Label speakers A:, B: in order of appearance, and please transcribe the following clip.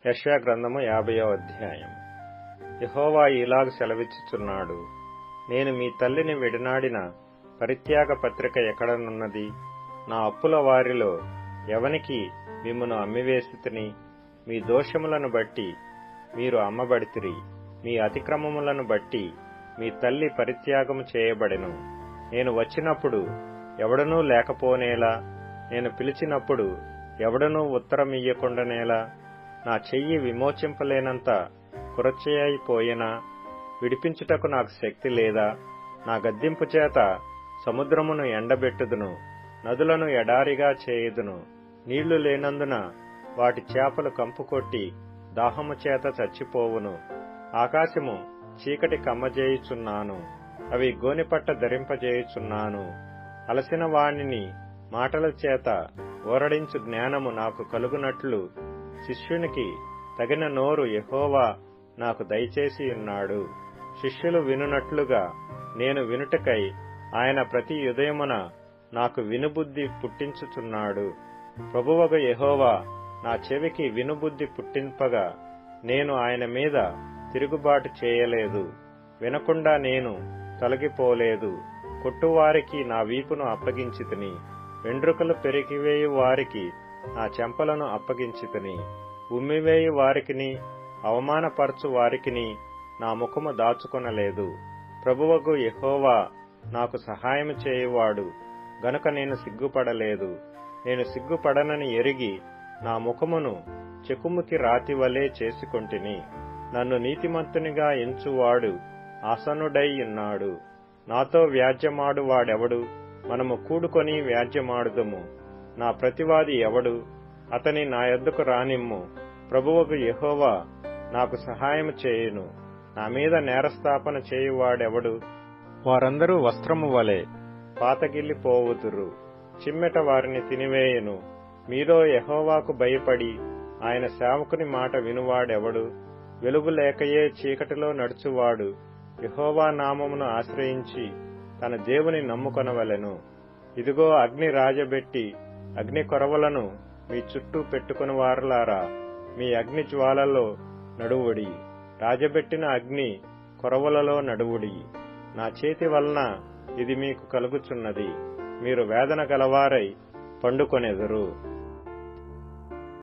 A: యెషయా గ్రంథము 50వ అధ్యాయం. యెహోవా ఇలాగ సెలవిచ్చుచున్నాడు, నేను మీ తల్లిని విడనాడిన పరిత్యాగ పత్రిక ఎక్కడనున్నది? నా అప్పుల వారిలో ఎవనికి మిమ్మును అమ్మివేసితిని? మీ దోషములను బట్టి మీరు అమ్మబడితిరి, మీ అతిక్రమములను బట్టి మీ తల్లి పరిత్యాగము చేయబడెను. నేను వచ్చినప్పుడు ఎవడనూ లేకపోనేలా, నేను పిలిచినప్పుడు ఎవడనూ ఉత్తరమియ్యకుండానేలా, నా చెయ్యి విమోచింపలేనంత కురచేయైపోయినా విడిపించుటకు నాకు శక్తి లేదా? నా గద్దింపు చేత సముద్రమును ఎండబెట్టుదును, నదులను ఎడారిగా చేయుదును. నీళ్లు లేనందున వాటి చేపలు కంపుకొట్టి దాహము చేత చచ్చిపోవును. ఆకాశము చీకటి కమ్మజేయుచున్నాను, అవి గోనిపట్ట ధరింపజేయుచున్నాను. అలసిన వానిని మాటల చేత ఓరడించు జ్ఞానము నాకు కలుగునట్లు శిష్యునికి తగిన నోరు యెహోవా నాకు దయచేసి ఉన్నాడు. శిష్యులు వినునట్లుగా నేను వినుటకై ఆయన ప్రతి ఉదయమున నాకు వినుబుద్ధి పుట్టించుచున్నాడు. ప్రభువగు యెహోవా నా చెవికి వినుబుద్ధి పుట్టింపగా నేను ఆయన మీద తిరుగుబాటు చేయలేదు. వినకుండా నేను తొలగిపోలేదు. కొట్టువారికి నా వీపును అప్పగించితిని, వెండ్రుకలు పెరిగివేయు వారికి నా చెంపలను అప్పగించితిని. ఉమ్మివేయు వారికిని అవమానపరచు వారికిని నా ముఖము దాచుకొనలేదు. ప్రభువగు యెహోవా నాకు సహాయము చేయువాడు గనుక నేను సిగ్గుపడలేదు. నేను సిగ్గుపడనని ఎరిగి నా ముఖమును చెకుముకి రాతివలే చేసుకొంటిని. నన్ను నీతిమంతునిగా ఎంచువాడు ఆసనుడై ఉన్నాడు. నాతో వ్యాజ్యమాడు వాడెవడు? మనము కూడుకొని వ్యాజ్యమాడుదము. నా ప్రతివాది ఎవడు? అతని నా యొద్దకు రానిమ్ము. ప్రభువగు యెహోవా నాకు సహాయము చేయును. నా మీద నేరస్థాపన చేయువాడెవడు? వారందరూ వస్త్రము వలె పాతగిల్లిపోవుదురు, చిమ్మెట వారిని తినివేయును. మీలో యెహోవాకు భయపడి ఆయన సేవకుని మాట వినువాడెవడు? వెలుగు లేకయే చీకటిలో నడుచువాడు యెహోవా నామమును ఆశ్రయించి తన దేవుని నమ్ముకొనవలెను. ఇదిగో అగ్ని రాజబెట్టి అగ్ని కొరవలను మీ చుట్టూ పెట్టుకుని వారలారా, మీ అగ్ని జ్వాలలో నడువుడి. రాజబెట్టిన అగ్ని కొరవలలో నడువుడి. నా చేతి వలన ఇది మీకు కలుగుచున్నది. మీరు వేదన గలవారై పండుకొనెదరు.